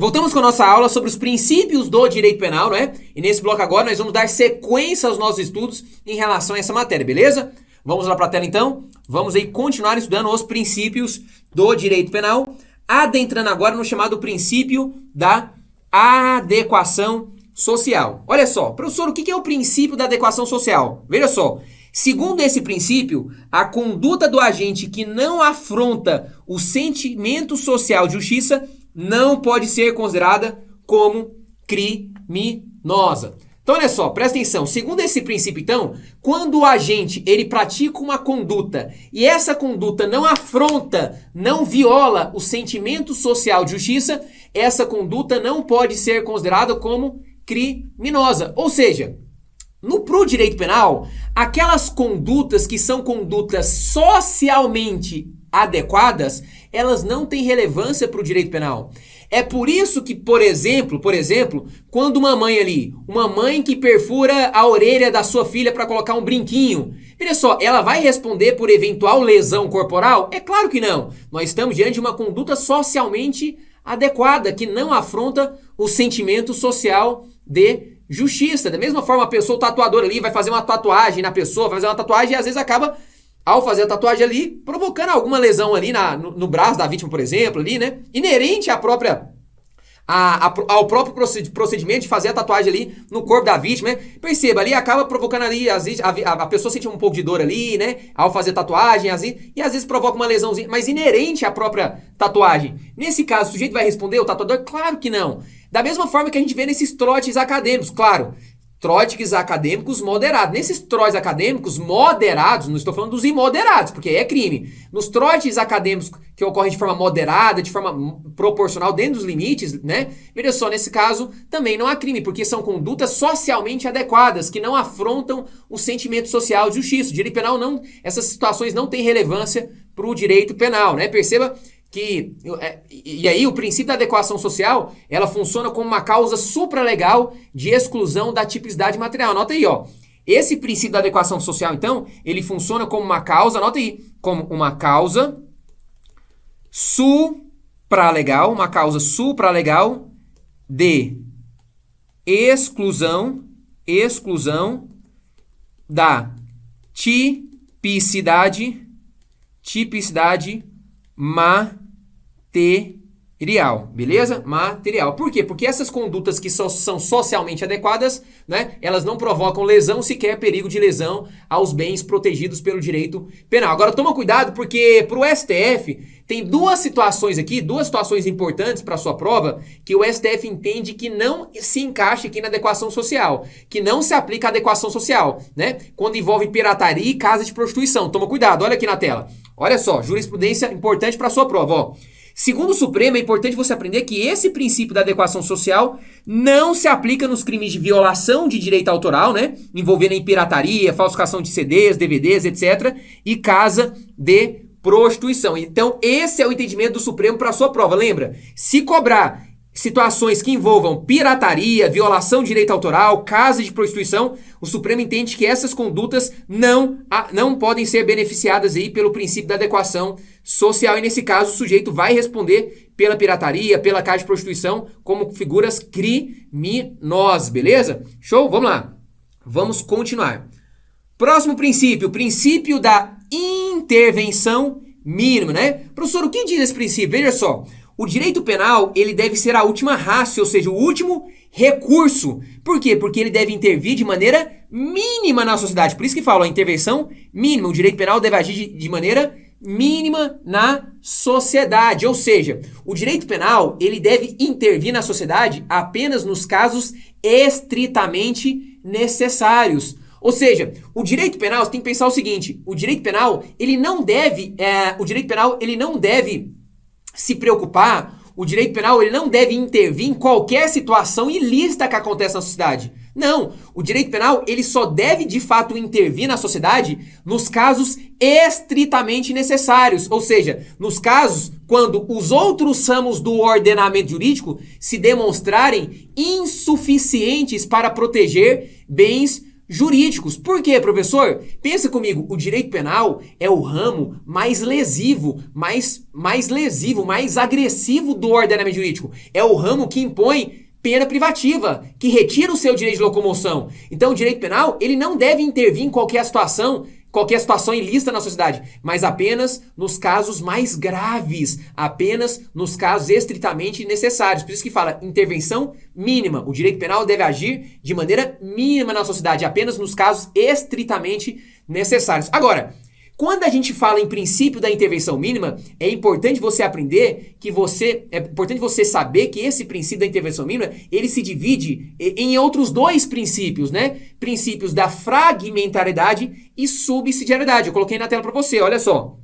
Voltamos com a nossa aula sobre os princípios do direito penal, né? E nesse bloco agora nós vamos dar sequência aos nossos estudos em relação a essa matéria, beleza? Vamos lá para a tela então? Vamos aí continuar estudando os princípios do direito penal, adentrando agora no chamado princípio da adequação social. Olha só, professor, o que é o princípio da adequação social? Veja só, segundo esse princípio, a conduta do agente que não afronta o sentimento social de justiça não pode ser considerada como criminosa. Então, olha só, presta atenção. Segundo esse princípio, então, quando o agente ele pratica uma conduta e essa conduta não afronta, não viola o sentimento social de justiça, essa conduta não pode ser considerada como criminosa. Ou seja, pro direito penal, aquelas condutas que são condutas socialmente adequadas, elas não têm relevância para o direito penal. É por isso que, por exemplo, quando uma mãe que perfura a orelha da sua filha para colocar um brinquinho, veja só, ela vai responder por eventual lesão corporal? É claro que não. Nós estamos diante de uma conduta socialmente adequada, que não afronta o sentimento social de justiça. Da mesma forma, a pessoa, o tatuador ali, vai fazer uma tatuagem na pessoa, vai fazer uma tatuagem e às vezes acaba, ao fazer a tatuagem ali, provocando alguma lesão ali no braço da vítima, por exemplo, ali, né? Inerente ao próprio procedimento de fazer a tatuagem ali no corpo da vítima, né? Perceba, ali acaba provocando ali, às vezes, a pessoa sente um pouco de dor ali, né? Ao fazer tatuagem, e às vezes provoca uma lesãozinha, mas inerente à própria tatuagem. Nesse caso, o sujeito vai responder, o tatuador? Claro que não. Da mesma forma que a gente vê nesses trotes acadêmicos, claro. Trotes acadêmicos moderados. Nesses trotes acadêmicos moderados, não estou falando dos imoderados, porque aí é crime. Nos trotes acadêmicos que ocorrem de forma moderada, de forma proporcional, dentro dos limites, né? Veja só, nesse caso também não há crime, porque são condutas socialmente adequadas, que não afrontam o sentimento social de justiça. O direito penal não, essas situações não têm relevância para o direito penal, né? Perceba que, e aí o princípio da adequação social, ela funciona como uma causa supralegal de exclusão da tipicidade material. Anota aí, ó. Esse princípio da adequação social, então, ele funciona como uma causa, anota aí, como uma causa supralegal de exclusão da tipicidade material, beleza? Material. Por quê? Porque essas condutas que são socialmente adequadas, né, elas não provocam lesão, sequer perigo de lesão aos bens protegidos pelo direito penal. Agora, toma cuidado, porque para o STF tem duas situações importantes para a sua prova, que o STF entende que não se encaixa aqui na adequação social, que não se aplica à adequação social, né? Quando envolve pirataria e casa de prostituição. Toma cuidado, olha aqui na tela. Olha só, jurisprudência importante para a sua prova, ó. Segundo o Supremo, é importante você aprender que esse princípio da adequação social não se aplica nos crimes de violação de direito autoral, né? Envolvendo em pirataria, falsificação de CDs, DVDs, etc. e casa de prostituição. Então, esse é o entendimento do Supremo para a sua prova. Lembra? Se cobrar situações que envolvam pirataria, violação de direito autoral, casa de prostituição, o Supremo entende que essas condutas não podem ser beneficiadas aí pelo princípio da adequação social. E nesse caso, o sujeito vai responder pela pirataria, pela casa de prostituição, como figuras criminosas, beleza? Show? Vamos lá. Vamos continuar. Próximo princípio, o princípio da intervenção mínima, né? Professor, o que diz esse princípio? Veja só. O direito penal, ele deve ser a última ratio, ou seja, o último recurso. Por quê? Porque ele deve intervir de maneira mínima na sociedade. Por isso que falo, a intervenção mínima. O direito penal deve agir de maneira mínima na sociedade. Ou seja, o direito penal, ele deve intervir na sociedade apenas nos casos estritamente necessários. Ou seja, o direito penal, você tem que pensar o seguinte, o direito penal, ele não deve se preocupar, o direito penal ele não deve intervir em qualquer situação ilícita que acontece na sociedade. Não, o direito penal ele só deve de fato intervir na sociedade nos casos estritamente necessários, ou seja, nos casos quando os outros ramos do ordenamento jurídico se demonstrarem insuficientes para proteger bens jurídicos. Por quê, professor? Pensa comigo, o direito penal é o ramo mais lesivo, mais agressivo do ordenamento jurídico. É o ramo que impõe pena privativa, que retira o seu direito de locomoção. Então, o direito penal, ele não deve intervir em qualquer situação ilícita na sociedade, mas apenas nos casos mais graves, apenas nos casos estritamente necessários. Por isso que fala intervenção mínima. O direito penal deve agir de maneira mínima na sociedade, apenas nos casos estritamente necessários. Agora, quando a gente fala em princípio da intervenção mínima, é importante você saber que esse princípio da intervenção mínima, ele se divide em outros dois princípios, né? Princípios da fragmentariedade e subsidiariedade. Eu coloquei na tela para você, olha só.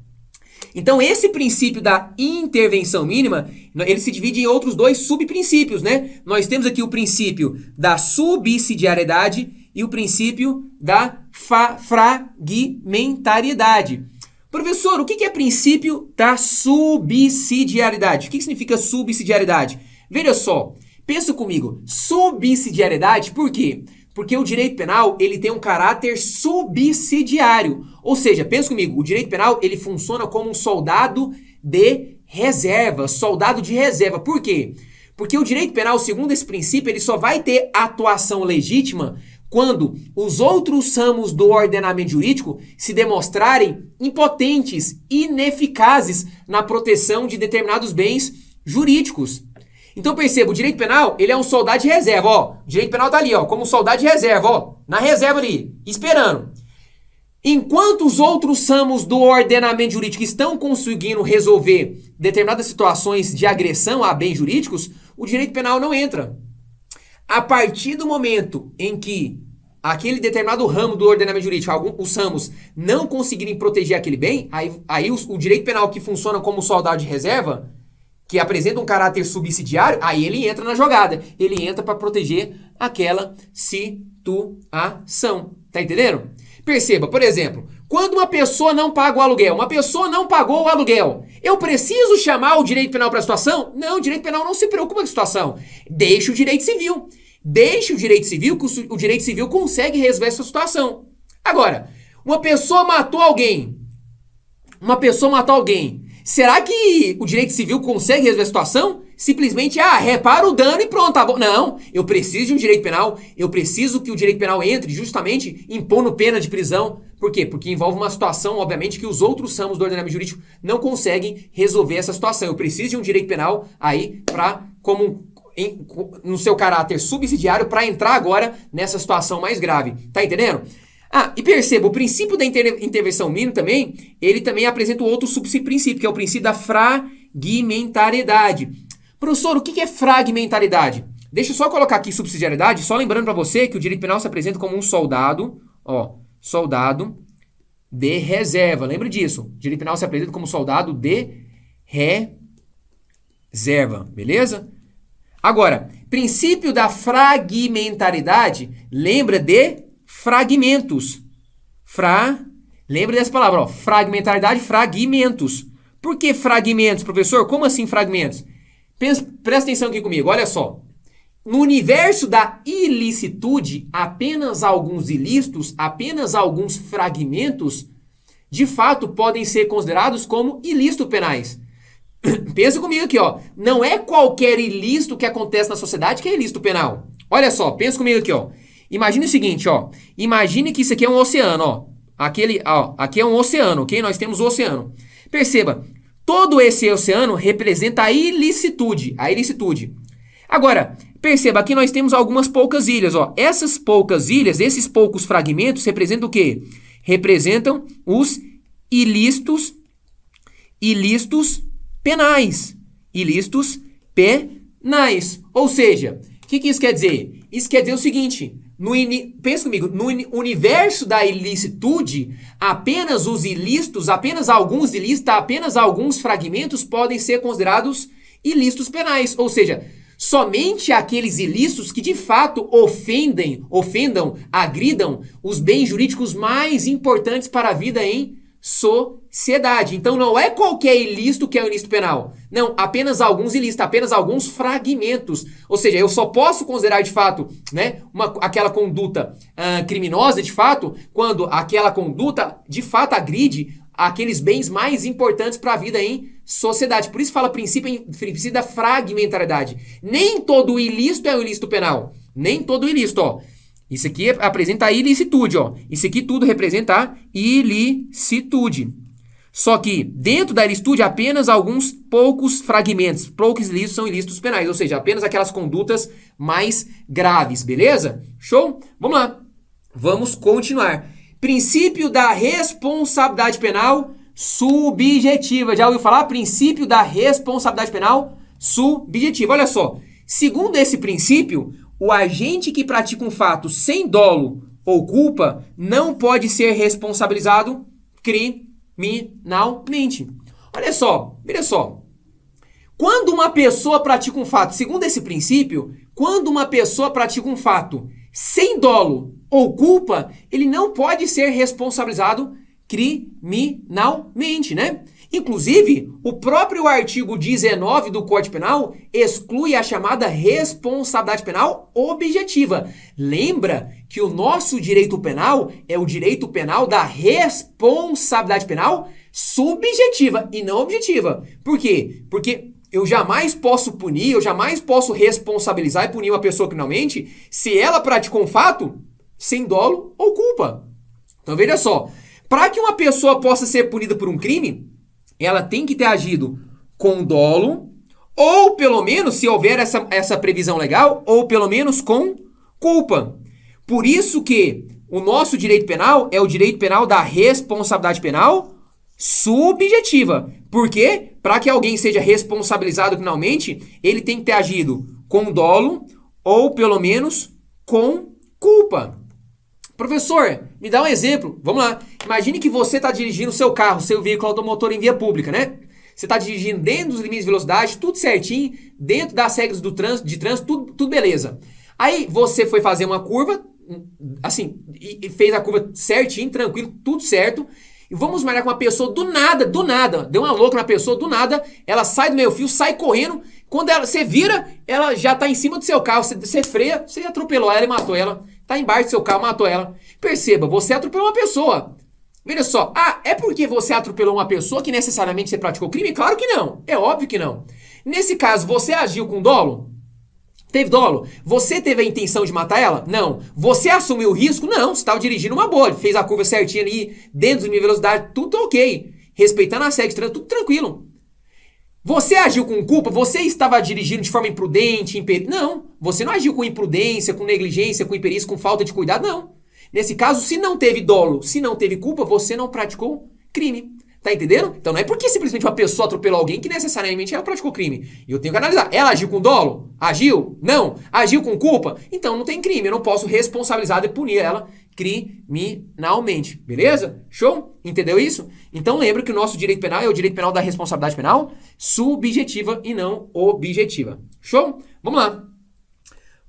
Então, esse princípio da intervenção mínima, ele se divide em outros dois subprincípios, né? Nós temos aqui o princípio da subsidiariedade e o princípio da fragmentariedade. Professor, o que é princípio da subsidiariedade? O que significa subsidiariedade? Veja só, pensa comigo, subsidiariedade, por quê? Porque o direito penal, ele tem um caráter subsidiário. Ou seja, pensa comigo, o direito penal, ele funciona como um soldado de reserva. Por quê? Porque o direito penal, segundo esse princípio, ele só vai ter atuação legítima quando os outros ramos do ordenamento jurídico se demonstrarem impotentes, ineficazes na proteção de determinados bens jurídicos. Então perceba, o direito penal, ele é um soldado de reserva, ó. O direito penal tá ali, ó, como um soldado de reserva, ó, na reserva ali, esperando. Enquanto os outros ramos do ordenamento jurídico estão conseguindo resolver determinadas situações de agressão a bens jurídicos, o direito penal não entra. A partir do momento em que aquele determinado ramo do ordenamento jurídico, os ramos não conseguirem proteger aquele bem, aí o direito penal que funciona como soldado de reserva, que apresenta um caráter subsidiário, aí ele entra na jogada. Ele entra para proteger aquela situação. Tá entendendo? Perceba, por exemplo, quando uma pessoa não paga o aluguel, uma pessoa não pagou o aluguel, eu preciso chamar o direito penal para a situação? Não, o direito penal não se preocupa com a situação. Deixa o direito civil. Deixa o direito civil, que o direito civil consegue resolver essa situação. Agora, uma pessoa matou alguém. Será que o direito civil consegue resolver a situação? Simplesmente, repara o dano e pronto, tá bom. Não, eu preciso de um direito penal, eu preciso que o direito penal entre justamente impondo pena de prisão. Por quê? Porque envolve uma situação, obviamente, que os outros ramos do ordenamento jurídico não conseguem resolver essa situação. Eu preciso de um direito penal aí no seu caráter subsidiário para entrar agora nessa situação mais grave. Tá entendendo? E perceba, o princípio da intervenção mínima também, ele também apresenta o outro subprincípio, que é o princípio da fragmentariedade. Professor, o que é fragmentariedade? Deixa eu só colocar aqui subsidiariedade, só lembrando para você que o direito penal se apresenta como um soldado de reserva. Lembra disso? O direito penal se apresenta como soldado de reserva, beleza? Agora, princípio da fragmentariedade, lembra de fragmentos. Lembra dessa palavra, ó, fragmentariedade, fragmentos. Por que fragmentos, professor? Como assim fragmentos? Presta atenção aqui comigo, olha só. No universo da ilicitude, apenas alguns ilícitos, apenas alguns fragmentos, de fato, podem ser considerados como ilícitos penais. Pensa comigo aqui, ó. Não é qualquer ilícito que acontece na sociedade que é ilícito penal. Olha só, pensa comigo aqui, ó. Imagine o seguinte, ó. Imagine que isso aqui é um oceano, ó. Aqui é um oceano, ok? Nós temos o oceano. Perceba, todo esse oceano representa a ilicitude. Agora, perceba, aqui nós temos algumas poucas ilhas, ó. Essas poucas ilhas, esses poucos fragmentos representam o quê? Representam os ilícitos penais. Ilícitos penais. Ou seja, o que isso quer dizer? Isso quer dizer o seguinte, pensa comigo, no universo da ilicitude, apenas os ilícitos, apenas alguns ilícitos, apenas alguns fragmentos podem ser considerados ilícitos penais. Ou seja, somente aqueles ilícitos que de fato ofendam, agridam os bens jurídicos mais importantes para a vida em sociedade. Então não é qualquer ilícito que é o ilícito penal. Não, apenas alguns ilícitos, apenas alguns fragmentos. Ou seja, eu só posso considerar de fato, né, aquela conduta criminosa de fato, quando aquela conduta de fato agride aqueles bens mais importantes para a vida em sociedade. Por isso fala princípio da fragmentariedade. Nem todo ilícito é um ilícito penal. Nem todo ilícito, ó. Isso aqui apresenta a ilicitude, ó. Isso aqui tudo representa a ilicitude. Só que dentro da ilicitude apenas alguns poucos fragmentos, poucos ilícitos são ilícitos penais, ou seja, apenas aquelas condutas mais graves, beleza? Show? Vamos lá. Vamos continuar. Princípio da responsabilidade penal subjetiva. Já ouviu falar? Princípio da responsabilidade penal subjetiva. Olha só. Segundo esse princípio, o agente que pratica um fato sem dolo ou culpa não pode ser responsabilizado criminalmente. Olha só, veja só. Quando uma pessoa pratica um fato, segundo esse princípio, quando uma pessoa pratica um fato sem dolo ou culpa, ele não pode ser responsabilizado criminalmente, né? Inclusive, o próprio artigo 19 do Código Penal exclui a chamada responsabilidade penal objetiva. Lembra que o nosso direito penal é o direito penal da responsabilidade penal subjetiva e não objetiva. Por quê? Porque eu jamais posso punir, eu jamais posso responsabilizar e punir uma pessoa criminalmente se ela praticou um fato sem dolo ou culpa. Então veja só, para que uma pessoa possa ser punida por um crime, ela tem que ter agido com dolo, ou pelo menos, se houver essa previsão legal, ou pelo menos com culpa. Por isso que o nosso direito penal é o direito penal da responsabilidade penal subjetiva. Por quê? Para que alguém seja responsabilizado criminalmente, ele tem que ter agido com dolo, ou pelo menos com culpa. Professor, me dá um exemplo. Vamos lá. Imagine que você está dirigindo o seu carro, seu veículo automotor em via pública, né? Você está dirigindo dentro dos limites de velocidade, tudo certinho, dentro das regras do trânsito, tudo beleza. Aí você foi fazer uma curva, assim, e fez a curva certinho, tranquilo, tudo certo. E vamos imaginar que uma pessoa do nada, deu uma louca na pessoa, do nada, ela sai do meio fio, sai correndo. Quando você vira, ela já está em cima do seu carro, você freia, você atropelou ela e matou ela. Tá embaixo do seu carro, matou ela. Perceba, você atropelou uma pessoa. Veja só, é porque você atropelou uma pessoa que necessariamente você praticou crime? Claro que não, é óbvio que não. Nesse caso, você agiu com dolo? Teve dolo? Você teve a intenção de matar ela? Não. Você assumiu o risco? Não, você estava dirigindo uma boa, fez a curva certinha ali, dentro do nível de velocidade, tudo ok. Respeitando a regra de trânsito, tudo tranquilo. Você agiu com culpa? Você estava dirigindo de forma imprudente, Não, você não agiu com imprudência, com negligência, com imperícia, com falta de cuidado, não. Nesse caso, se não teve dolo, se não teve culpa, você não praticou crime. Tá entendendo? Então não é porque simplesmente uma pessoa atropelou alguém que necessariamente ela praticou crime. E eu tenho que analisar. Ela agiu com dolo? Agiu? Não. Agiu com culpa? Então não tem crime. Eu não posso responsabilizar e punir ela criminalmente. Beleza? Show? Entendeu isso? Então lembra que o nosso direito penal é o direito penal da responsabilidade penal subjetiva e não objetiva. Show? Vamos lá.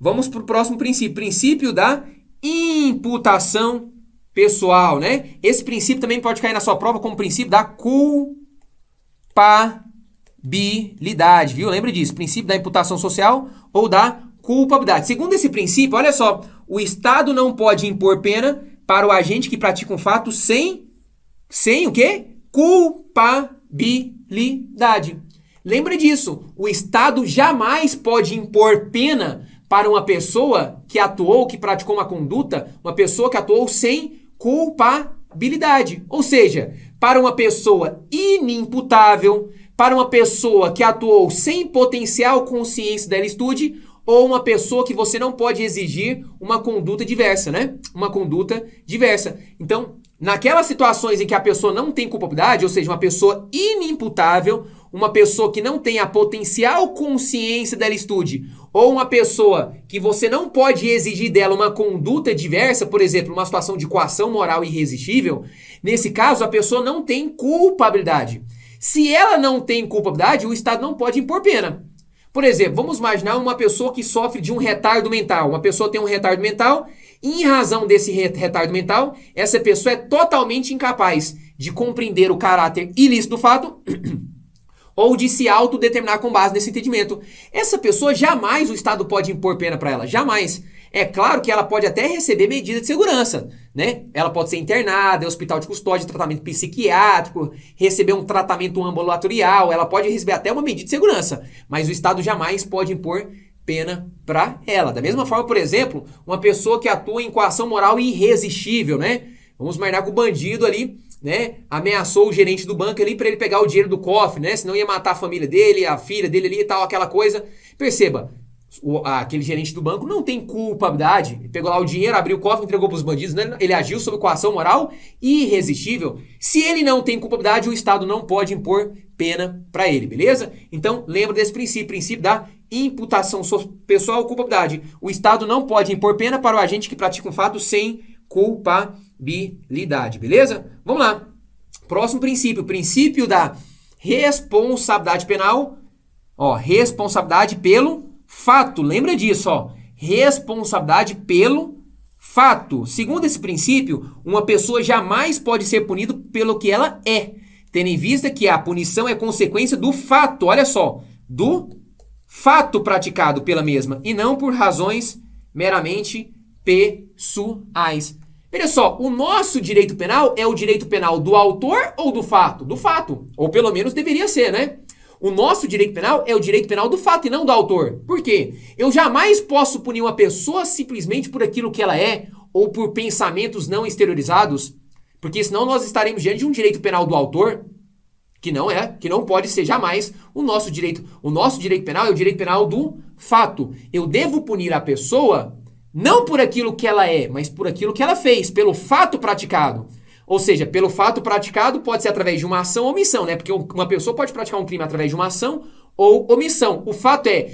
Vamos para o próximo princípio. Princípio da imputação pessoal, né? Esse princípio também pode cair na sua prova como princípio da culpabilidade, viu? Lembre disso, princípio da imputação social ou da culpabilidade. Segundo esse princípio, olha só, o Estado não pode impor pena para o agente que pratica um fato sem o quê? Culpabilidade. Lembre disso, o Estado jamais pode impor pena para uma pessoa que atuou, que praticou uma conduta, uma pessoa que atuou sem culpabilidade. Ou seja, para uma pessoa inimputável, para uma pessoa que atuou sem potencial consciência da ilicitude, ou uma pessoa que você não pode exigir uma conduta diversa, né? Uma conduta diversa. Então, naquelas situações em que a pessoa não tem culpabilidade, ou seja, uma pessoa inimputável, uma pessoa que não tem a potencial consciência da ilicitude, ou uma pessoa que você não pode exigir dela uma conduta diversa, por exemplo, uma situação de coação moral irresistível, nesse caso a pessoa não tem culpabilidade. Se ela não tem culpabilidade, o Estado não pode impor pena. Por exemplo, vamos imaginar uma pessoa que sofre de um retardo mental. Uma pessoa tem um retardo mental e, em razão desse retardo mental, essa pessoa é totalmente incapaz de compreender o caráter ilícito do fato ou de se autodeterminar com base nesse entendimento. Essa pessoa jamais o Estado pode impor pena para ela, jamais. É claro que ela pode até receber medida de segurança, né? Ela pode ser internada, hospital de custódia, tratamento psiquiátrico, receber um tratamento ambulatorial, ela pode receber até uma medida de segurança, mas o Estado jamais pode impor pena para ela. Da mesma forma, por exemplo, uma pessoa que atua em coação moral irresistível, né? Vamos imaginar que o bandido ali, né, ameaçou o gerente do banco ali para ele pegar o dinheiro do cofre, né? Senão ia matar a família dele, a filha dele ali e tal, aquela coisa. Perceba, aquele gerente do banco não tem culpabilidade. Ele pegou lá o dinheiro, abriu o cofre, entregou para os bandidos, né? Ele agiu sob coação moral irresistível. Se ele não tem culpabilidade, o Estado não pode impor pena para ele, beleza? Então, lembra desse princípio da imputação pessoal ou culpabilidade. O Estado não pode impor pena para o agente que pratica um fato sem culpabilidade, beleza? Vamos lá. Próximo princípio da responsabilidade penal. Ó, responsabilidade pelo fato. Lembra disso, ó. Responsabilidade pelo fato. Segundo esse princípio, uma pessoa jamais pode ser punida pelo que ela é, tendo em vista que a punição é consequência do fato, olha só, do fato praticado pela mesma e não por razões meramente pessoais. Veja só, o nosso direito penal é o direito penal do autor ou do fato? Do fato. Ou pelo menos deveria ser, né? O nosso direito penal é o direito penal do fato e não do autor. Por quê? Eu jamais posso punir uma pessoa simplesmente por aquilo que ela é ou por pensamentos não exteriorizados, porque senão nós estaremos diante de um direito penal do autor que não pode ser jamais o nosso direito. O nosso direito penal é o direito penal do fato. Eu devo punir a pessoa não por aquilo que ela é, mas por aquilo que ela fez, pelo fato praticado. Ou seja, pelo fato praticado pode ser através de uma ação ou omissão, né? Porque uma pessoa pode praticar um crime através de uma ação ou omissão. O fato é,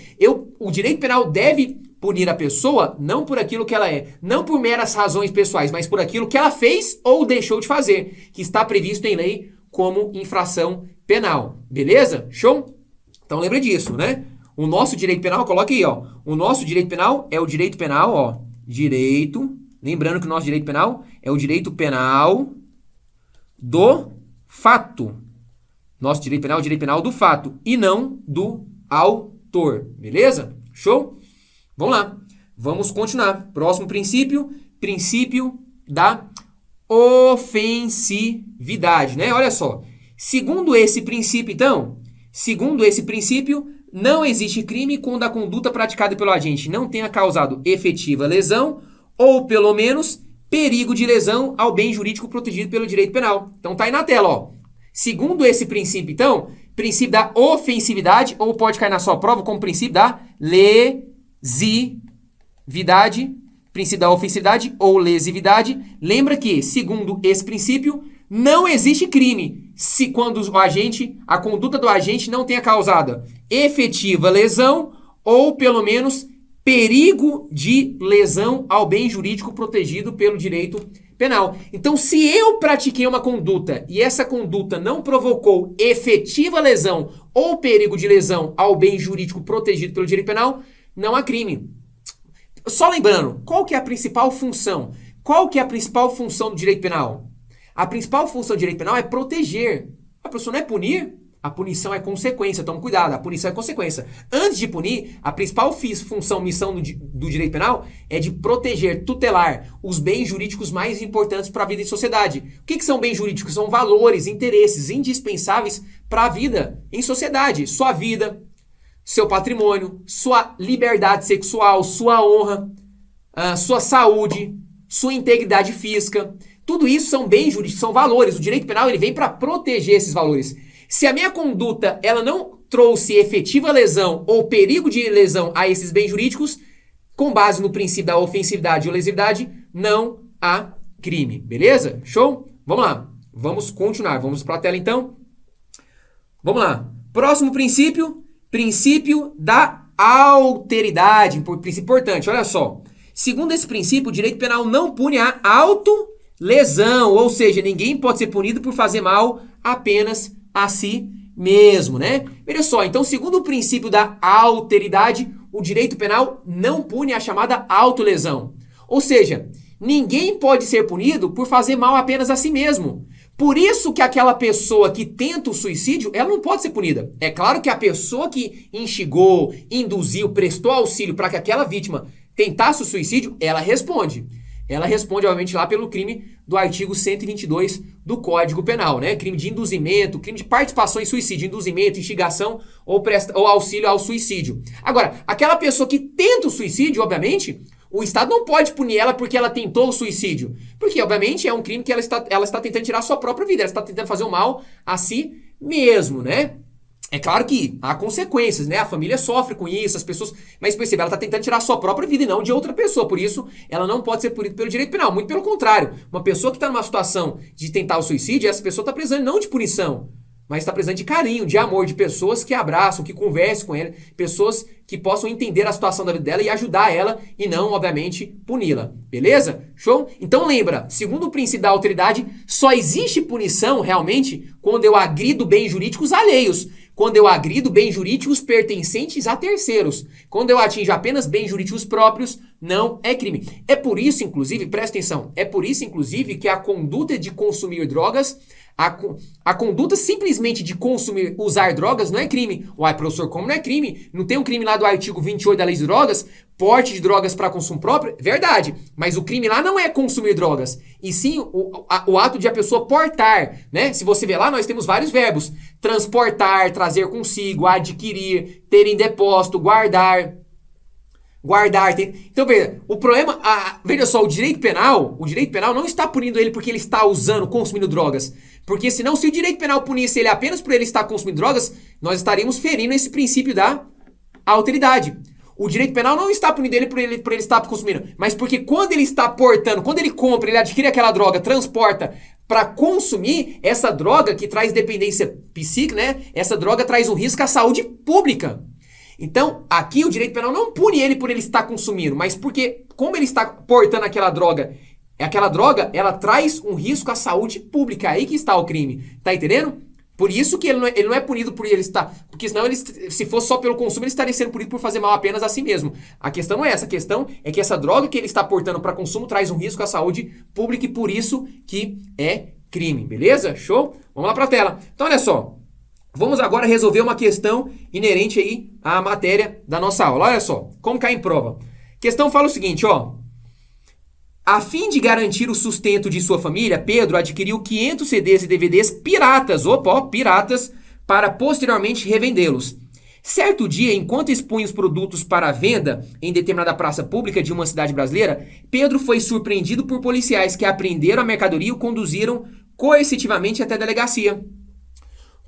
o direito penal deve punir a pessoa não por aquilo que ela é, não por meras razões pessoais, mas por aquilo que ela fez ou deixou de fazer, que está previsto em lei como infração penal. Beleza? Show? Então lembra disso, né? O nosso direito penal, coloca aí, ó. O nosso direito penal é o direito penal, ó. Lembrando que o nosso direito penal é o direito penal do fato. Nosso direito penal é o direito penal do fato e não do autor. Beleza? Show? Vamos lá. Vamos continuar. Próximo princípio da ofensividade, né? Olha só. Segundo esse princípio, não existe crime quando a conduta praticada pelo agente não tenha causado efetiva lesão ou, pelo menos, perigo de lesão ao bem jurídico protegido pelo direito penal. Então tá aí na tela, ó. Segundo esse princípio, então, princípio da ofensividade, ou pode cair na sua prova como princípio da lesividade, princípio da ofensividade ou lesividade. Lembra que, segundo esse princípio, não existe crime se quando a conduta do agente não tenha causado efetiva lesão ou, pelo menos, perigo de lesão ao bem jurídico protegido pelo direito penal. Então, se eu pratiquei uma conduta e essa conduta não provocou efetiva lesão ou perigo de lesão ao bem jurídico protegido pelo direito penal, não há crime. Só lembrando, qual que é a principal função? Qual que é a principal função do direito penal? A principal função do direito penal é proteger. A pessoa não é punir. A punição é consequência, toma cuidado, a punição é consequência. Antes de punir, a principal missão do direito penal é de proteger, tutelar os bens jurídicos mais importantes para a vida em sociedade. O que são bens jurídicos? São valores, interesses indispensáveis para a vida em sociedade. Sua vida, seu patrimônio, sua liberdade sexual, sua honra, sua saúde, sua integridade física. Tudo isso são bens jurídicos, são valores. O direito penal ele vem para proteger esses valores. Se a minha conduta ela não trouxe efetiva lesão ou perigo de lesão a esses bens jurídicos, com base no princípio da ofensividade ou lesividade, não há crime. Beleza? Show? Vamos lá. Vamos continuar. Vamos para a tela então. Vamos lá. Próximo princípio da alteridade. Princípio importante, olha só. Segundo esse princípio, o direito penal não pune a autolesão, ou seja, ninguém pode ser punido por fazer mal apenas a si mesmo, né? Veja só, então, segundo o princípio da alteridade, o direito penal não pune a chamada autolesão. Ou seja, ninguém pode ser punido por fazer mal apenas a si mesmo. Por isso que aquela pessoa que tenta o suicídio, ela não pode ser punida. É claro que a pessoa que instigou, induziu, prestou auxílio para que aquela vítima tentasse o suicídio, ela responde. Ela responde, obviamente, lá pelo crime do artigo 122 do Código Penal, né? Crime de induzimento, crime de participação em suicídio, induzimento, instigação ou auxílio ao suicídio. Agora, aquela pessoa que tenta o suicídio, obviamente, o Estado não pode punir ela porque ela tentou o suicídio. Porque, obviamente, é um crime que ela está tentando tirar a sua própria vida, ela está tentando fazer o mal a si mesmo, né? É claro que há consequências, né? A família sofre com isso, as pessoas... Mas percebe, ela está tentando tirar a sua própria vida e não de outra pessoa. Por isso, ela não pode ser punida pelo direito penal. Muito pelo contrário. Uma pessoa que está numa situação de tentar o suicídio, essa pessoa está precisando não de punição, mas está precisando de carinho, de amor, de pessoas que abraçam, que conversem com ela, pessoas que possam entender a situação da vida dela e ajudar ela e não, obviamente, puni-la. Beleza? Show? Então lembra, segundo o princípio da alteridade, só existe punição realmente quando eu agrido bens jurídicos alheios. Quando eu agrido bens jurídicos pertencentes a terceiros. Quando eu atinjo apenas bens jurídicos próprios, não é crime. É por isso, inclusive, presta atenção, é por isso, inclusive, que a conduta de consumir drogas, a conduta simplesmente de consumir, usar drogas não é crime. Uai, professor, como não é crime? Não tem um crime lá do artigo 28 da Lei de Drogas? Porte de drogas para consumo próprio? Verdade. Mas o crime lá não é consumir drogas. E sim o ato de a pessoa portar, né? Se você ver lá, nós temos vários verbos. Transportar, trazer consigo, adquirir, ter em depósito, guardar. Então, veja, o problema, veja só, o direito penal não está punindo ele porque ele está usando, consumindo drogas. Porque senão, se o direito penal punisse ele apenas por ele estar consumindo drogas, nós estaríamos ferindo esse princípio da alteridade. O direito penal não está punindo ele por ele estar consumindo, mas porque quando ele está portando, quando ele compra, ele adquire aquela droga, transporta para consumir, essa droga que traz dependência psíquica, né? Essa droga traz um risco à saúde pública. Então, aqui o direito penal não pune ele por ele estar consumindo, mas porque, como ele está portando aquela droga, ela traz um risco à saúde pública. Aí que está o crime. Tá entendendo? Por isso que ele não é punido por ele estar... Porque senão, se fosse só pelo consumo, ele estaria sendo punido por fazer mal apenas a si mesmo. A questão não é essa. A questão é que essa droga que ele está portando para consumo traz um risco à saúde pública e por isso que é crime. Beleza? Show? Vamos lá para a tela. Então, olha só. Vamos agora resolver uma questão inerente aí à matéria da nossa aula. Olha só, como cai em prova. A questão fala o seguinte, ó. A fim de garantir o sustento de sua família, Pedro adquiriu 500 CDs e DVDs piratas, piratas, para posteriormente revendê-los. Certo dia, enquanto expunha os produtos para venda em determinada praça pública de uma cidade brasileira, Pedro foi surpreendido por policiais que apreenderam a mercadoria e o conduziram coercitivamente até a delegacia.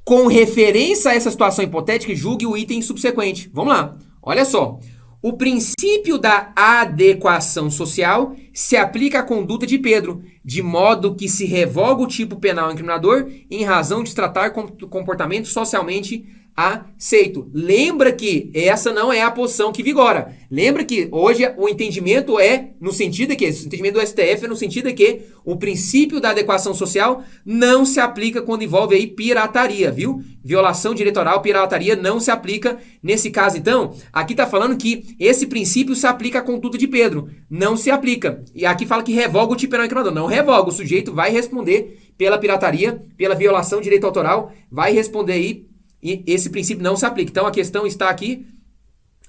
Com referência a essa situação hipotética, julgue o item subsequente. Vamos lá. Olha só. O princípio da adequação social se aplica à conduta de Pedro, de modo que se revoga o tipo penal incriminador em razão de tratar comportamento socialmente aceito. Lembra que essa não é a posição que vigora. Lembra que hoje o entendimento é no sentido de que, o entendimento do STF é no sentido de que o princípio da adequação social não se aplica quando envolve aí pirataria, viu? Violação diretoral, pirataria não se aplica nesse caso. Então, aqui está falando que esse princípio se aplica à conduta de Pedro. Não se aplica. E aqui fala que revoga o tipo penal incriminador. Não revoga. O sujeito vai responder pela pirataria, pela violação de direito autoral, vai responder aí. E esse princípio não se aplica. Então, a questão está aqui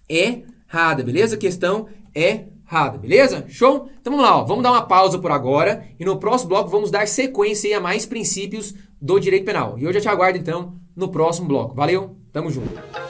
errada, beleza? A questão é errada, beleza? Show? Então, vamos lá, ó. Vamos dar uma pausa por agora. E no próximo bloco, vamos dar sequência a mais princípios do direito penal. E hoje eu te aguardo, então, no próximo bloco. Valeu? Tamo junto.